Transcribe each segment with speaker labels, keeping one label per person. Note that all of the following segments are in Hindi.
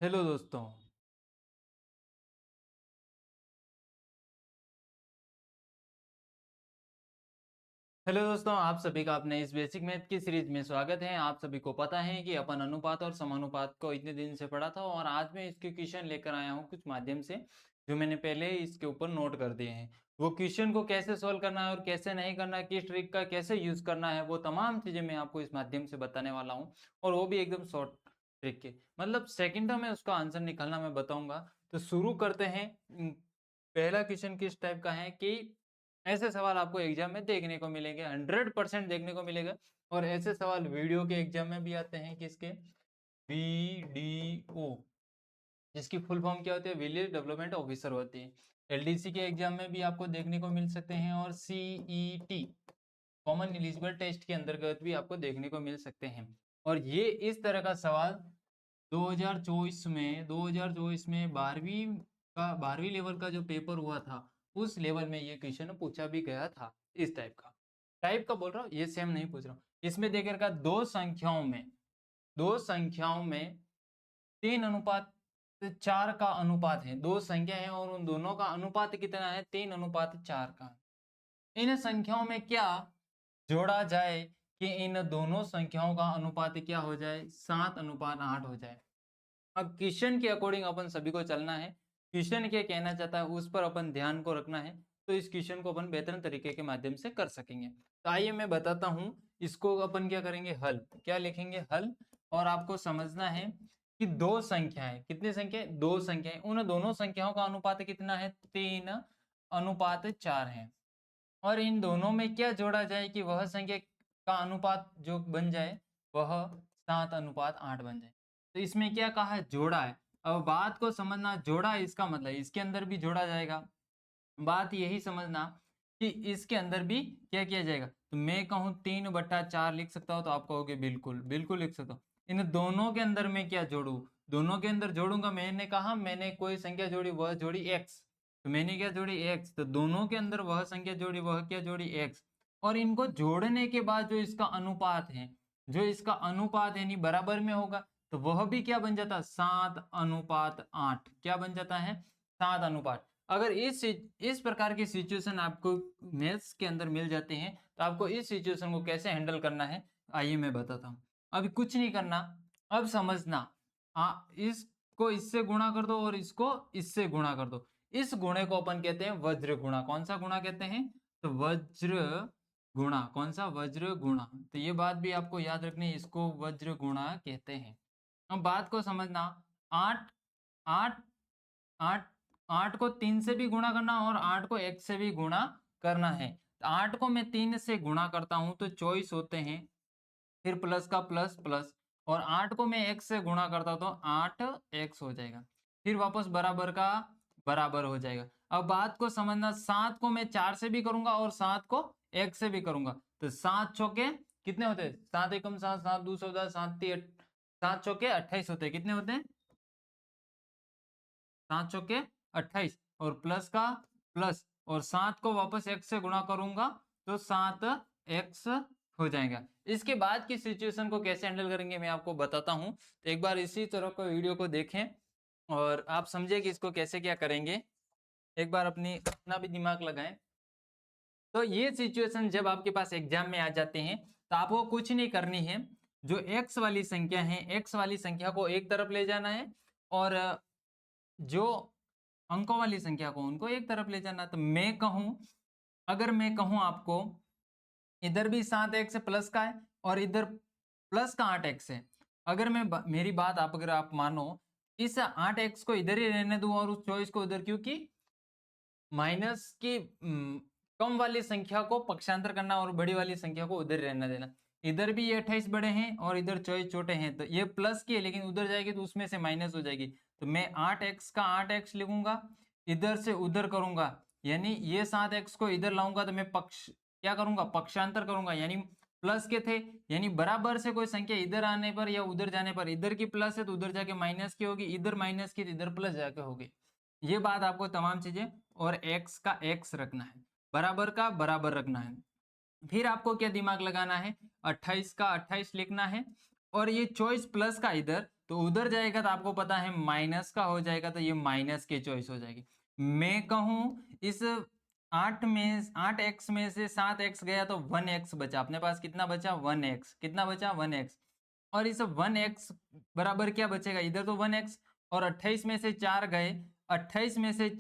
Speaker 1: हेलो दोस्तों। आप सभी का अपने इस बेसिक मैथ की सीरीज में स्वागत है। आप सभी को पता है कि अपन अनुपात और समानुपात को इतने दिन से पढ़ा था और आज मैं इसके क्वेश्चन लेकर आया हूँ कुछ माध्यम से, जो मैंने पहले ही इसके ऊपर नोट कर दिए हैं। वो क्वेश्चन को कैसे सोल्व करना है और कैसे नहीं करना है, किस ट्रिक का कैसे यूज करना है, वो तमाम चीजें मैं आपको इस माध्यम से बताने वाला हूँ। और वो भी एकदम शॉर्ट ट्रिक के, मतलब सेकेंडों में उसका आंसर निकालना मैं बताऊंगा। तो शुरू करते हैं। पहला क्वेश्चन किस टाइप का है कि ऐसे सवाल आपको एग्जाम में देखने को मिलेंगे, 100% देखने को मिलेगा। और ऐसे सवाल वीडियो के एग्जाम में भी आते हैं, किसके? वीडीओ, जिसकी फुल फॉर्म क्या होती है? विलेज डेवलपमेंट ऑफिसर होती है। एलडीसी के एग्जाम में भी आपको देखने को मिल सकते हैं और सीईटी, कॉमन एलिजिबल टेस्ट के अंतर्गत भी आपको देखने को मिल सकते हैं। और ये इस तरह का सवाल 2024 में 12वीं लेवल का जो पेपर हुआ था, उस लेवल में ये क्वेश्चन पूछा भी गया था। इस टाइप का बोल रहा हूँ, ये सेम नहीं पूछ रहा हूँ। इसमें देकर का दो संख्याओं में 3:4 का अनुपात है। दो संख्या है और उन दोनों का अनुपात कितना है? 3:4 का। इन संख्याओं में क्या जोड़ा जाए कि इन दोनों संख्याओं का अनुपात क्या हो जाए? 7:8 हो जाए। अब क्वेश्चन के अकॉर्डिंग अपन सभी को चलना है। क्वेश्चन क्या कहना चाहता है उस पर अपन ध्यान को रखना है, तो इस क्वेश्चन को अपन बेहतर तरीके के माध्यम से कर सकेंगे। तो आइए मैं बताता हूं। इसको अपन क्या करेंगे? हल। क्या लिखेंगे? हल। और आपको समझना है कि दो संख्याएं, कितनी संख्या? दो संख्याएं, उन दोनों संख्याओं का अनुपात कितना है? 3:4 है। और इन दोनों में क्या जोड़ा जाए कि वह संख्या का अनुपात जो बन जाए वह 7:8 बन जाए। तो इसमें क्या कहा है? जोड़ा है। अब बात को समझना, जोड़ा इसका मतलब इसके अंदर भी जोड़ा जाएगा। बात यही समझना कि इसके अंदर भी क्या किया जाएगा। तो मैं कहूँ 3/4 लिख सकता हूँ, तो आप कहोगे बिल्कुल बिल्कुल लिख सकता हूँ। इन दोनों के अंदर मैं क्या जोड़ू? दोनों के अंदर जोड़ूंगा। मैंने कहा मैंने कोई संख्या जोड़ी, वह जोड़ी x। तो मैंने क्या जोड़ी? x। तो दोनों के अंदर वह संख्या जोड़ी, वह क्या जोड़ी? x। और इनको जोड़ने के बाद जो इसका अनुपात है, यानी बराबर में होगा, तो वह भी क्या बन जाता? 7:8। क्या बन जाता है? 7:8। अगर इस प्रकार की सिचुएशन आपको मैथ्स के अंदर मिल जाते हैं, तो आपको इस सिचुएशन को कैसे हैंडल करना है, आइए मैं बताता हूँ। अभी कुछ नहीं करना, अब समझना। इसको इससे गुणा कर दो और इसको इससे गुणा कर दो। इस गुणे को अपन कहते हैं वज्र गुणा। कौन सा गुणा कहते हैं? तो वज्र गुणा। कौन सा? वज्र गुणा। तो ये बात भी आपको याद रखनी है, इसको वज्र गुणा कहते हैं। अब बात को समझना। आठ आठ आठ आठ को 3 से भी गुणा करना और 8 को 1 से भी गुणा करना है। तो 8 को मैं 3 से गुणा करता हूं तो 24 होते हैं, फिर प्लस का प्लस प्लस। और 8 को मैं 1 से गुणा करता हूं तो 8x हो जाएगा, फिर वापस बराबर का बराबर हो जाएगा। अब बात को समझना, 7 को मैं 4 से भी करूंगा और 7 को 1 से भी करूंगा, तो 7 चौके कितने होते हैं? 7 एकम 7, 7 दो 14, 7 चौके 28 होते हैं। कितने होते हैं? 7 चौके 28। और प्लस का प्लस, और 7 को वापस x से गुणा करूंगा तो 7x हो जाएगा। इसके बाद की सिचुएशन को कैसे हैंडल करेंगे मैं आपको बताता हूं। तो एक बार इसी तरह का वीडियो को देखें और आप समझे कि इसको कैसे क्या करेंगे। एक बार अपना भी दिमाग लगाएं। तो ये सिचुएशन जब आपके पास एग्जाम में आ जाते हैं, तो आपको कुछ नहीं करनी है। जो x वाली संख्या है, x वाली संख्या को एक तरफ ले जाना है, और जो अंकों वाली संख्या को उनको एक तरफ ले जाना। तो मैं कहूं, अगर मैं कहूं आपको, इधर भी 7x प्लस का है और इधर प्लस का 8x है। अगर मैं मेरी बात आप अगर आप मानो, इस 8x को इधर ही रहने दूं और उस 24 को उधर, क्योंकि माइनस की कम वाली संख्या को पक्षांतर करना और बड़ी वाली संख्या को उधर रहने देना। इधर भी ये 28 बड़े हैं और इधर 24 छोटे हैं, तो ये प्लस की है लेकिन उधर जाएगी तो उसमें से माइनस हो जाएगी। तो मैं 8x का 8x लिखूंगा, इधर से उधर करूंगा, यानी ये 7x को इधर लाऊंगा तो मैं क्या करूंगा? पक्षांतर करूंगा। यानी प्लस के थे, यानी बराबर से कोई संख्या इधर आने पर या उधर जाने पर, इधर की प्लस है तो उधर जाके माइनस की होगी, इधर माइनस की तो इधर प्लस जाके होगी। ये बात आपको तमाम चीजें, और x का x रखना है, बराबर का बराबर रखना है। फिर आपको क्या दिमाग लगाना है? 28 का 28 लिखना है और ये चॉइस प्लस का इधर, तो उधर जाएगा तो आपको पता है माइनस का हो जाएगा, तो ये माइनस की चॉइस हो जाएगी। मैं कहूँ इस 8x में से 7x गया तो 1x बचा, अपने पास कितना बचा 1x, कितना बचा 1x। और इस 1x बराबर क्या बचेगा, इधर तो 1x, और 28 में से 4 गए, 28 में से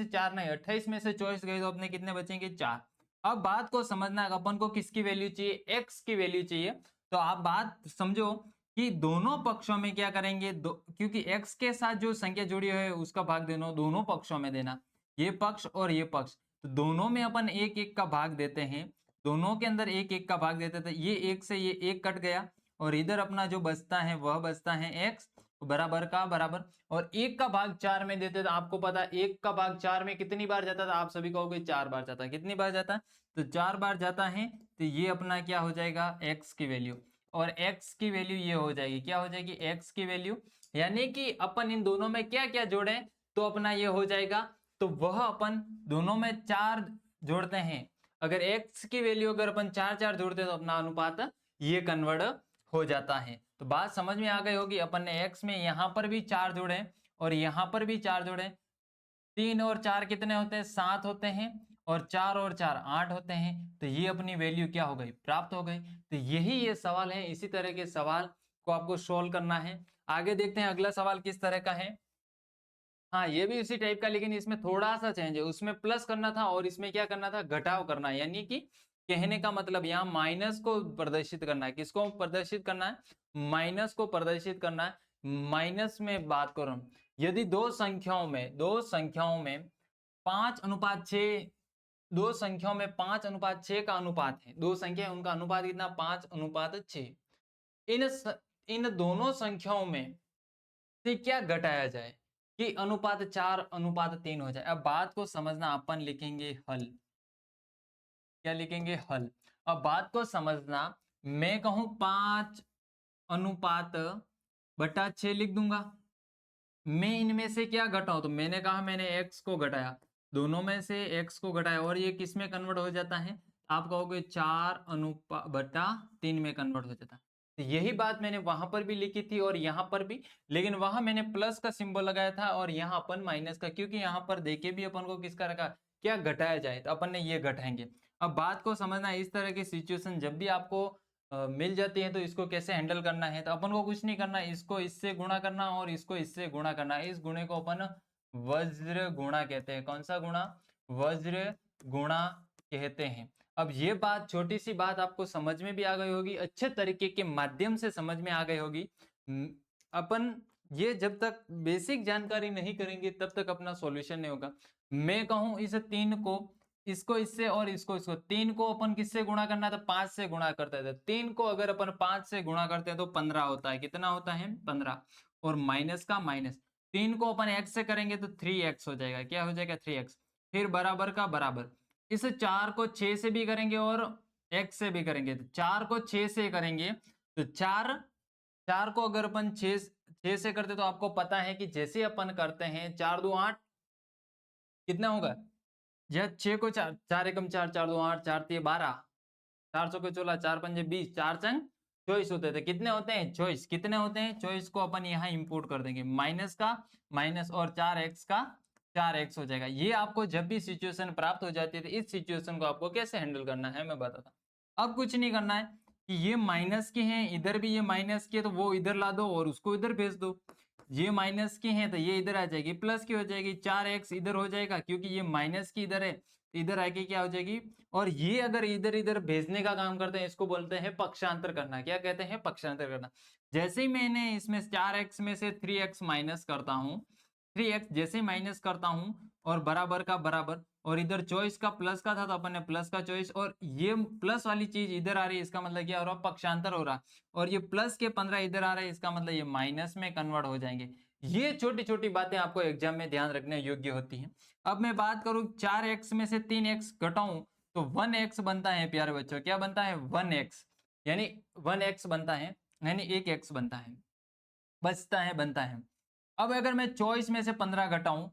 Speaker 1: 4 नहीं, 28 में से 24 गए तो अपने कितने बचेंगे 4। अब बात को समझना, अपन को किसकी वैल्यू चाहिए, x की वैल्यू चाहिए। तो आप बात समझो कि दोनों पक्षों में क्या करेंगे, क्योंकि x के साथ जो संख्या जुड़ी है उसका भाग देना, दोनों पक्षों में देना, ये पक्ष और ये पक्ष, तो दोनों में अपन एक एक का भाग देते हैं, दोनों के अंदर एक एक का भाग देते थे, ये एक से ये एक कट गया, और इधर अपना जो बचता है वह बचता है x बराबर का बराबर, और एक का भाग 4 में देते थे, आपको पता एक का भाग 4 में कितनी बार जाता था, आप सभी कहोगे 4 बार जाता है, कितनी बार जाता है, तो 4 बार जाता है, तो ये अपना क्या हो जाएगा x की वैल्यू, और x की वैल्यू ये हो जाएगी, क्या हो जाएगी x की वैल्यू, यानी कि अपन इन दोनों में क्या क्या जोड़े तो अपना ये हो जाएगा, तो वह अपन दोनों में 4 जोड़ते हैं, अगर x की वैल्यू अगर अपन 4 4 जोड़ते हैं तो अपना अनुपात ये कन्वर्ट हो जाता है। तो बात समझ में आ गई होगी, अपन ने x में यहां पर भी 4 जोड़े और यहां पर भी 4 जोड़े, 3 और 4 कितने होते हैं 7 होते हैं, और 4 और 4 8 होते हैं, तो ये अपनी वैल्यू क्या हो गई, प्राप्त हो गई। तो यही ये सवाल है, इसी तरह के सवाल को आपको सोल्व करना है। आगे देखते हैं अगला सवाल किस तरह का है। हाँ, ये भी उसी टाइप का, लेकिन इसमें थोड़ा सा चेंज है, उसमें प्लस करना था और इसमें क्या करना था, घटाव करना है, यानी कि कहने का मतलब यहाँ माइनस को प्रदर्शित करना है, किसको प्रदर्शित करना है, माइनस को प्रदर्शित करना है। माइनस में बात करूं, यदि दो संख्याओं में 5:6, दो संख्याओं में 5:6 का अनुपात है, दो संख्या है उनका अनुपात कितना 5:6, इन दोनों संख्याओं में से क्या घटाया जाए कि अनुपात 4:3 हो जाए। अब बात को समझना, अपन लिखेंगे हल, क्या लिखेंगे हल। अब बात को समझना, मैं कहूं 5:6 लिख दूंगा, मैं इनमें से क्या घटाऊं, तो मैंने कहा मैंने x को घटाया, दोनों में से x को घटाया, और ये किस में कन्वर्ट हो जाता है, आप कहोगे 4:3 में कन्वर्ट हो जाता है। तो यही बात मैंने वहां पर भी लिखी थी और यहाँ पर भी, लेकिन वहां मैंने प्लस का सिंबल लगाया था और यहाँ अपन माइनस का, क्योंकि यहाँ पर देखे भी अपन को किसका रखा, क्या घटाया जाए, तो अपन ने ये घटाएंगे। अब बात को समझना, इस तरह की सिचुएशन जब भी आपको मिल जाती है तो इसको कैसे हैंडल करना है, तो अपन को कुछ नहीं करना, इसको इससे गुणा करना और इसको इससे गुणा करना, इस गुणे को अपन वज्र गुणा कहते हैं। कौन सा गुणा, वज्र गुणा कहते हैं। अब ये बात, छोटी सी बात आपको समझ में भी आ गई होगी, अच्छे तरीके के माध्यम से समझ में आ गई होगी। अपन ये जब तक बेसिक जानकारी नहीं करेंगे तब तक अपना सॉल्यूशन नहीं होगा। मैं कहूं इस 3 को, इसको इससे और इसको इसको, 3 को अपन किससे गुणा करना है, तो 5 से गुणा करते थे, 3 को अगर अपन 5 से गुणा करते हैं तो 15 होता है, कितना होता है 15, और माइनस का माइनस, 3 को अपन x से करेंगे तो 3x हो जाएगा, क्या हो जाएगा 3x, फिर बराबर का बराबर, इस 4 को 6 से भी करेंगे और x से भी करेंगे, तो 4 को 6 से करेंगे तो 4 को अगर अपन 6 से करते तो आपको पता है कि जैसे अपन करते हैं 4 2 8, कितना होगा, यह 6 को 4, 4 एकम 4, 4 2 8, 4 3 12, 400 को 16, 4 पंजे 20, 4 चंग 24 होते थे, कितने होते हैं 24, कितने होते हैं 24 को अपन यहाँ इंपोर्ट कर देंगे, माइनस का माइनस और 4x का 4x हो जाएगा। ये आपको जब भी सिचुएशन प्राप्त हो जाती है तो इस सिचुएशन को आपको कैसे हैंडल करना है मैं बताता हूँ। अब कुछ नहीं करना है कि ये माइनस के हैं, इधर भी ये माइनस के, तो वो इधर ला दो और उसको इधर भेज दो, ये माइनस की है तो ये इधर आ जाएगी, प्लस की हो जाएगी, 4x इधर हो जाएगा क्योंकि ये माइनस की इधर है, इधर आके क्या हो जाएगी, और ये अगर इधर इधर भेजने का काम करते हैं इसको बोलते हैं पक्षांतर करना। क्या कहते हैं, पक्षांतर करना। जैसे ही मैंने इसमें 4x में से 3x माइनस करता हूँ, 3x जैसे ही माइनस करता हूँ और बराबर का बराबर, और इधर चॉइस का प्लस का था तो अपन ने प्लस का चॉइस, और ये प्लस वाली चीज इधर आ रही है, इसका मतलब क्या हो रहा है, पक्षांतर हो रहा है, और ये प्लस के 15 इधर आ रहे हैं, इसका मतलब ये माइनस में कन्वर्ट हो जाएंगे। ये छोटी छोटी बातें आपको एग्जाम में ध्यान रखने योग्य होती हैं। अब मैं बात करूं 4x में से 3x घटाऊं तो 1x बनता है प्यारे बच्चों, क्या बनता है 1x, यानी 1x बनता है, यानी 1x बनता है, बचता है बनता है। अब अगर मैं चॉइस में से 15 घटाऊं,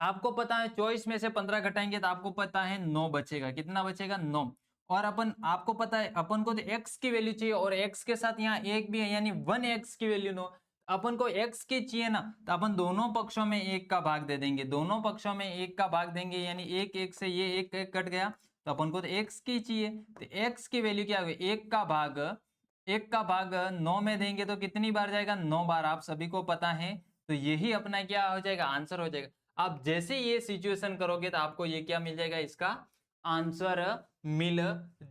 Speaker 1: आपको पता है चॉइस में से 15 घटाएंगे तो आपको पता है 9 बचेगा, कितना बचेगा 9, और अपन आपको पता है अपन को तो x की वैल्यू चाहिए और x के साथ यहाँ एक भी है यानी 1x की वैल्यू नो, अपन को x की चाहिए ना, तो अपन दोनों पक्षों में एक का भाग दे देंगे, दोनों पक्षों में एक का भाग देंगे यानी एक एक से ये एक एक कट गया, तो अपन को तो x की चाहिए, तो x की वैल्यू क्या होगी, एक का भाग 9 में देंगे तो कितनी बार जाएगा, 9 बार, आप सभी को पता है। तो यही अपना क्या हो जाएगा, आंसर हो जाएगा। आप जैसे ये सिचुएशन करोगे तो आपको ये क्या मिल जाएगा, इसका आंसर मिल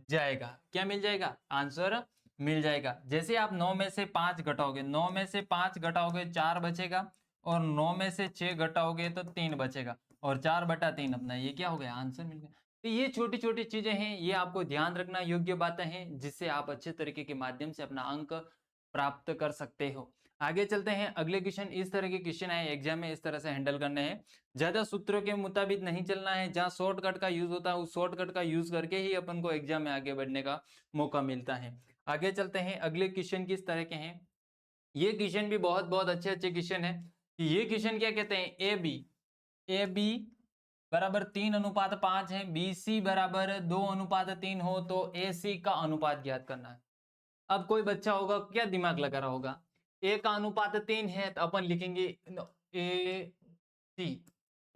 Speaker 1: जाएगा। क्या मिल जाएगा, आंसर मिल जाएगा। जैसे आप 9 में से 5 घटाओगे, 9 में से 5 घटाओगे 4 बचेगा, और 9 में से 6 घटाओगे तो 3 बचेगा, और 4/3 अपना ये क्या हो गया, आंसर मिल गया। तो ये छोटी छोटी चीजें हैं, ये आपको ध्यान रखना योग्य बातें हैं, जिससे आप अच्छे तरीके के माध्यम से अपना अंक प्राप्त कर सकते हो। आगे चलते हैं, अगले क्वेश्चन। इस तरह के क्वेश्चन है एग्जाम में, इस तरह से हैंडल करने हैं। ज्यादा सूत्रों के मुताबिक नहीं चलना है, जहां शॉर्टकट का यूज होता है उस शॉर्टकट का यूज करके ही अपन को एग्जाम में आगे बढ़ने का मौका मिलता है। आगे चलते हैं, अगले क्वेश्चन किस तरह के हैं। ये क्वेश्चन भी बहुत बहुत अच्छे अच्छे क्वेश्चन है। ये क्वेश्चन क्या कहते हैं, ए बी बराबर 3:5 है, बी सी बराबर 2:3 हो तो ए सी का अनुपात ज्ञात करना है। अब कोई बच्चा होगा क्या दिमाग लगा रहा होगा, ए का अनुपात 3 है तो अपन लिखेंगे ए सी,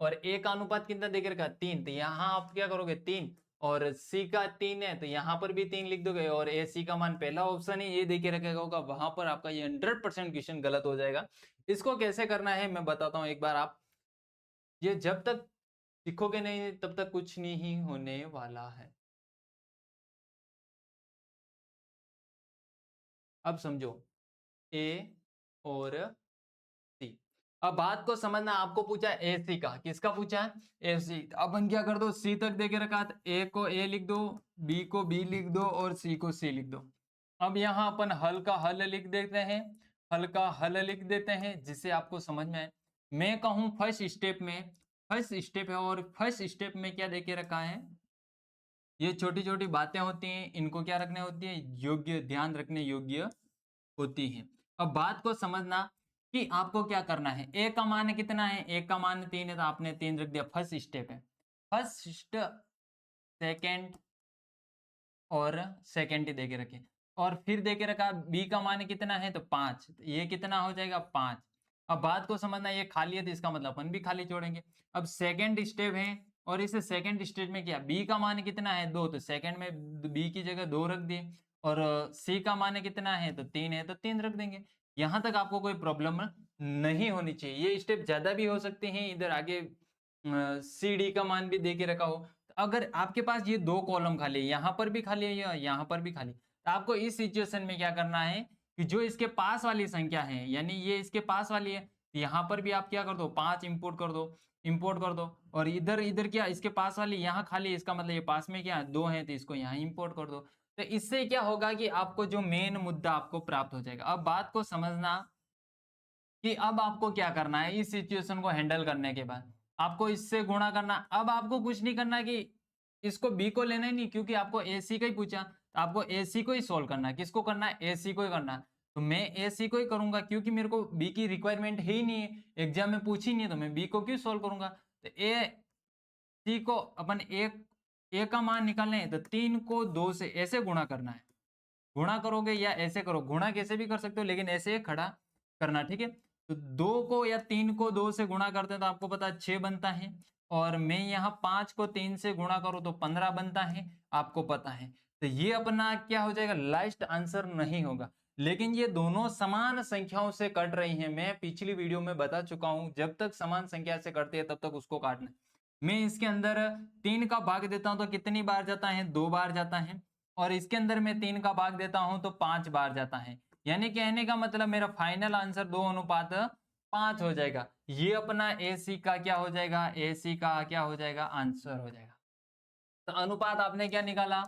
Speaker 1: और ए का अनुपात कितना देकर रखा, 3, तो यहाँ आप क्या करोगे 3, और सी का 3 है तो यहाँ पर भी 3 लिख दोगे, और ए सी का मान पहला ऑप्शन है ये देके रखेगा होगा, वहां पर आपका ये 100% क्वेश्चन गलत हो जाएगा। इसको कैसे करना है मैं बताता हूँ एक बार, आप ये जब तक सीखोगे नहीं तब तक कुछ नहीं होने वाला है। अब समझो, ए और सी, अब बात को समझना, आपको पूछा ए सी का, किसका पूछा है, ए सी। अपन क्या कर दो, सी तक देके रखा, ए को ए लिख दो, बी को बी लिख दो, और सी को सी लिख दो। अब यहाँ अपन हल का हल लिख देते हैं, हल का हल लिख देते हैं, जिससे आपको समझ में आए। मैं कहूँ फर्स्ट स्टेप में, फर्स्ट स्टेप है, और फर्स्ट स्टेप में क्या देके रखा है, ये छोटी छोटी बातें होती हैं, इनको क्या रखने होती है, योग्य, ध्यान रखने योग्य होती है। अब बात को समझना कि आपको क्या करना है, ए का मान कितना है, ए का मान 3 है तो आपने 3 रख दिया, फर्स्ट स्टेप है। फर्स्ट, सेकंड और सेकंड ही देके रखे, और फिर देके रखा बी का मान कितना है तो 5, ये कितना हो जाएगा 5। अब बात को समझना, ये खाली है तो इसका मतलब अपन भी खाली छोड़ेंगे। अब सेकंड स्टेप है, और इस सेकंड स्टेप में क्या, बी का मान कितना है 2, तो सेकंड में बी की जगह 2 रख दिए, और सी का मान कितना है तो 3 है तो 3 रख देंगे। यहां तक आपको कोई प्रॉब्लम नहीं होनी चाहिए। ये स्टेप ज्यादा भी हो सकते हैं, इधर आगे सी डी का मान भी दे के रखा हो। अगर आपके पास ये 2 कॉलम खाली है, यहाँ पर भी खाली है या यहाँ पर भी खाली, तो आपको इस सिचुएशन में क्या करना है कि जो इसके पास वाली संख्या है, यानी ये इसके पास वाली है, तो यहाँ पर भी आप क्या कर दो, 5 इंपोर्ट कर दो, इंपोर्ट कर दो, और इधर इधर क्या इसके पास वाली यहाँ खाली है, इसका मतलब ये पास में क्या 2 है तो इसको यहाँ इंपोर्ट कर दो। तो इससे क्या होगा कि आपको जो मेन मुद्दा आपको प्राप्त हो जाएगा। अब बात को समझना कि अब आपको क्या करना है, इस सिचुएशन को हैंडल करने के बाद आपको इससे गुणा करना। अब आपको कुछ नहीं करना कि इसको बी को लेना ही नहीं, क्योंकि आपको ए सी का ही पूछा, तो आपको ए सी को ही सोल्व करना है। किसको करना है, ए सी को ही करना है। तो मैं ए सी को ही करूंगा, क्योंकि मेरे को बी की रिक्वायरमेंट है ही नहीं है, एग्जाम में पूछी नहीं है, तो मैं बी को क्यों सोल्व करूंगा। तो ए सी को अपन ए का मान निकालने है, तो 3 को 2 से ऐसे गुणा करना है। गुणा करोगे या ऐसे करो, गुणा कैसे भी कर सकते हो, लेकिन ऐसे खड़ा करना, ठीक है। तो 2 को या 3 को 2 से गुणा करते हैं तो आपको पता है 6 बनता है, और मैं यहाँ 5 को 3 से गुणा करूँ तो 15 बनता है, आपको पता है। तो ये अपना क्या हो जाएगा, लास्ट आंसर नहीं होगा। लेकिन ये दोनों समान संख्याओं से कट रही हैं, मैं पिछली वीडियो में बता चुका हूं, जब तक समान संख्या से कटती है तब तक उसको काटना है। मैं इसके अंदर 3 का भाग देता हूं तो कितनी बार जाता है, 2 बार जाता है, और इसके अंदर मैं 3 का भाग देता हूं तो 5 बार जाता है। यानी कहने का मतलब मेरा फाइनल आंसर 2:5 हो जाएगा। ये अपना ए सी का क्या हो जाएगा, ए सी का क्या हो जाएगा, आंसर हो जाएगा। तो अनुपात आपने क्या निकाला,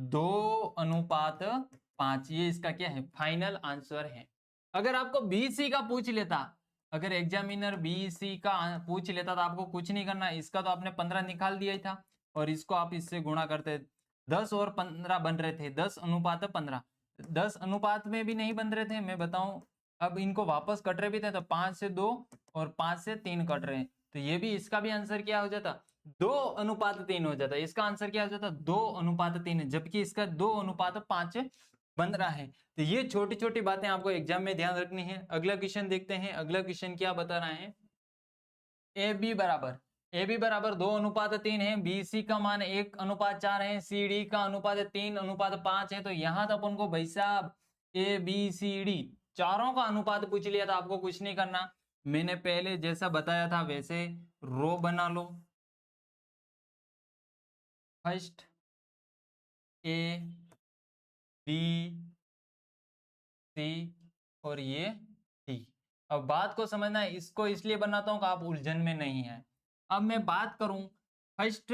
Speaker 1: 2:5, ये इसका क्या है, फाइनल आंसर है। अगर आपको बी सी का पूछ लेता, अगर एग्जामिनर बी सी का पूछ लेता तो आपको कुछ नहीं करना, इसका तो आपने 15 निकाल दिया ही था, और इसको आप इससे गुणा करते, 10 और 15 बन रहे थे, 10:15, 10 अनुपात में भी नहीं बन रहे थे, मैं बताऊं। अब इनको वापस कट रहे भी थे, तो 5 से 2 और 5 से 3 कट रहे हैं, तो ये भी, इसका भी आंसर क्या हो जाता, 2:3 हो जाता है। इसका आंसर क्या हो जाता है? 2:3 है, जबकि इसका 2:5 बन रहा है। तो ये छोटी छोटी बातें आपको एग्जाम में ध्यान रखनी है। अगला क्वेश्चन देखते हैं। अगला क्वेश्चन क्या बता रहा है? ए बी बराबर 2:3 है, बी सी का मान 1:4 है, सी डी का अनुपात 3:5 है। तो यहां तो अपन को भाई साहब ए बी सी डी चारों का अनुपात पूछ लिया था। आपको कुछ नहीं करना, मैंने पहले जैसा बताया था वैसे रो बना लो। फर्स्ट ए बी सी और ये डी। अब बात को समझना है, इसको इसलिए बनाता हूं कि आप उलझन में नहीं है। अब मैं बात करूं, फर्स्ट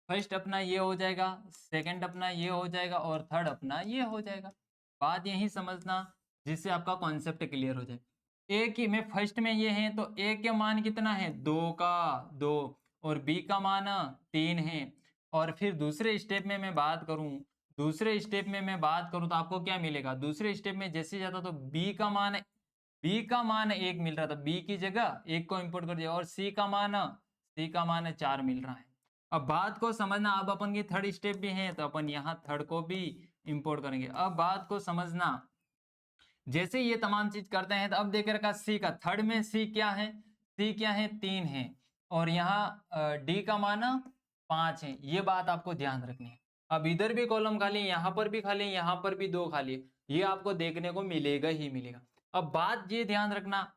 Speaker 1: फर्स्ट अपना ये हो जाएगा, सेकंड अपना ये हो जाएगा और थर्ड अपना ये हो जाएगा। बात यही समझना जिससे आपका कॉन्सेप्ट क्लियर हो जाए। ए की में फर्स्ट में ये है तो ए के मान कितना है? 2 का 2 और बी का मान 3 है। और फिर दूसरे स्टेप में मैं बात करूं, दूसरे स्टेप में मैं बात करूं तो आपको क्या मिलेगा? दूसरे स्टेप में जैसे जाता तो बी का मान 1 मिल रहा था, बी की जगह 1 को इंपोर्ट कर दिया और सी का मान 4 मिल रहा है। अब बात को समझना, अब अपन की थर्ड स्टेप भी है तो अपन यहाँ थर्ड को भी इंपोर्ट करेंगे। अब बात को समझना, जैसे ये तमाम चीज करते हैं तो अब देख रखा सी का, थर्ड में सी क्या है? सी क्या है? 3 है और यहाँ डी का मान 5 है। ये बात आपको ध्यान रखनी है। अब इधर भी कॉलम खाली, यहाँ पर भी खाली, यहाँ पर भी 2 खाली, ये आपको देखने को मिलेगा ही मिलेगा। अब बात ये ध्यान रखना,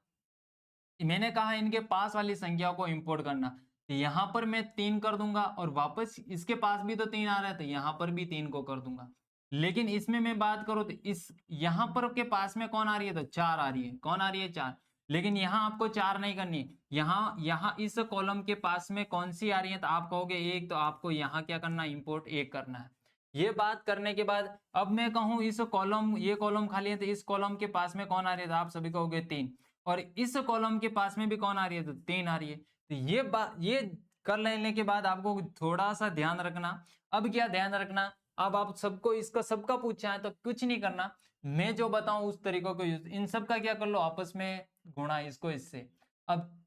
Speaker 1: मैंने कहा इनके पास वाली संख्या को इंपोर्ट करना, तो यहाँ पर मैं 3 कर दूंगा और वापस इसके पास भी तो 3 आ रहा है तो यहाँ पर भी 3 को कर दूंगा। लेकिन इसमें मैं बात करूं तो इस यहाँ पर के पास में कौन आ रही है? तो 4 आ रही है। कौन आ रही है? 4। लेकिन यहाँ आपको 4 नहीं करनी है, यहाँ इस कॉलम के पास में कौन सी आ रही है? तो आप कहोगे 1, तो आपको यहाँ क्या करना है? इंपोर्ट 1 करना है। ये बात करने के बाद अब मैं कहूं इस कॉलम, ये कॉलम खाली है तो इस कॉलम के पास में कौन आ रही है? तो आप सभी कहोगे 3। और इस कॉलम के पास में भी कौन आ रही है? तो 3 आ रही है। तो ये बात, ये कर लेने के बाद आपको थोड़ा सा ध्यान रखना। अब क्या ध्यान रखना? अब आप सबको इसका सबका पूछा है तो कुछ नहीं करना, मैं जो बताऊं उस तरीकों को यूज, इन सब का क्या कर लो? आपस में गुणा इसको इससे। अब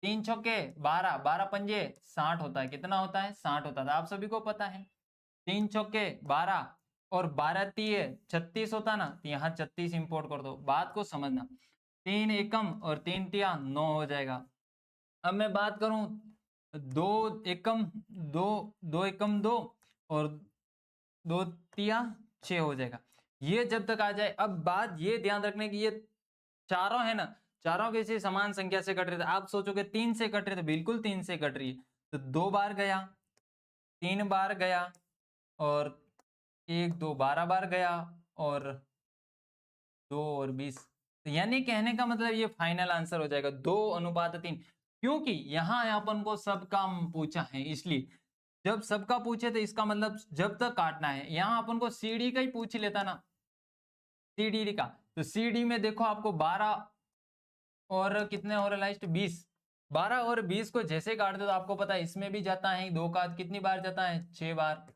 Speaker 1: 3 छक्के 12, 12 पंजे 60 होता है। कितना होता है? 60 होता था, आप सभी को पता है। 3 छक्के 12 और 12 तिये 36 होता ना, तो यहाँ 36 इंपोर्ट कर दो। बात को समझना, 3 एकम और 3 तिया 9 हो जाएगा। अब मैं बात करूं 2 एकम 2 और 2 तिया 6 हो जाएगा। ये जब तक आ जाए, अब बात ये ध्यान रखने की, ये चारों है ना, चारों किसी समान संख्या से कट रहे थे। आप सोचोगे 3 से कट रहे थे, बिल्कुल 3 से कट रही है। तो 2 बार गया, 3 बार गया और 1 2 12 बार गया और 2 और 20। तो यानी कहने का मतलब ये फाइनल आंसर हो जाएगा 2:3, क्योंकि यहाँ अपन को सबका पूछा है। इसलिए जब सबका पूछे तो इसका मतलब जब तक काटना है, यहाँ अपन को सीडी का ही पूछ लेता ना, सीडी का, तो सीडी में देखो आपको 12 और कितने हो रहे लास्ट 20, 12 और 20 को जैसे काट दो तो आपको पता है इसमें भी जाता है 2 का कितनी बार जाता है? 6 बार।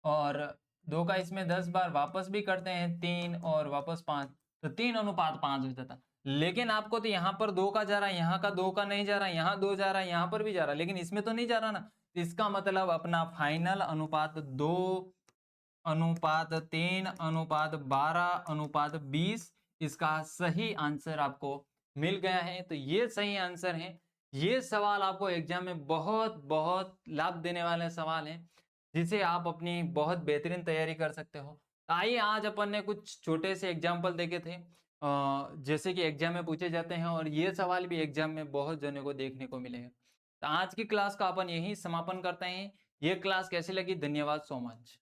Speaker 1: और 2 का इसमें 10 बार, वापस भी करते हैं 3 और वापस 5, तो 3:5 हो जाता। लेकिन आपको तो यहाँ पर 2 का जा रहा है, यहाँ का 2 का नहीं जा रहा है, यहाँ 2 जा रहा है, यहाँ पर भी जा रहा है, लेकिन इसमें तो नहीं जा रहा ना। इसका मतलब अपना फाइनल अनुपात 2:3:12:20 इसका सही आंसर आपको मिल गया है। तो ये सही आंसर है। ये सवाल आपको एग्जाम में बहुत बहुत लाभ देने वाले सवाल हैं, जिसे आप अपनी बहुत बेहतरीन तैयारी कर सकते हो। आइए आज अपन ने कुछ छोटे से एग्जाम्पल देखे थे, जैसे कि एग्जाम में पूछे जाते हैं और ये सवाल भी एग्जाम में बहुत जनों को देखने को मिलेगा। तो आज की क्लास का अपन यही समापन करते हैं। ये क्लास कैसी लगी? धन्यवाद सो मच।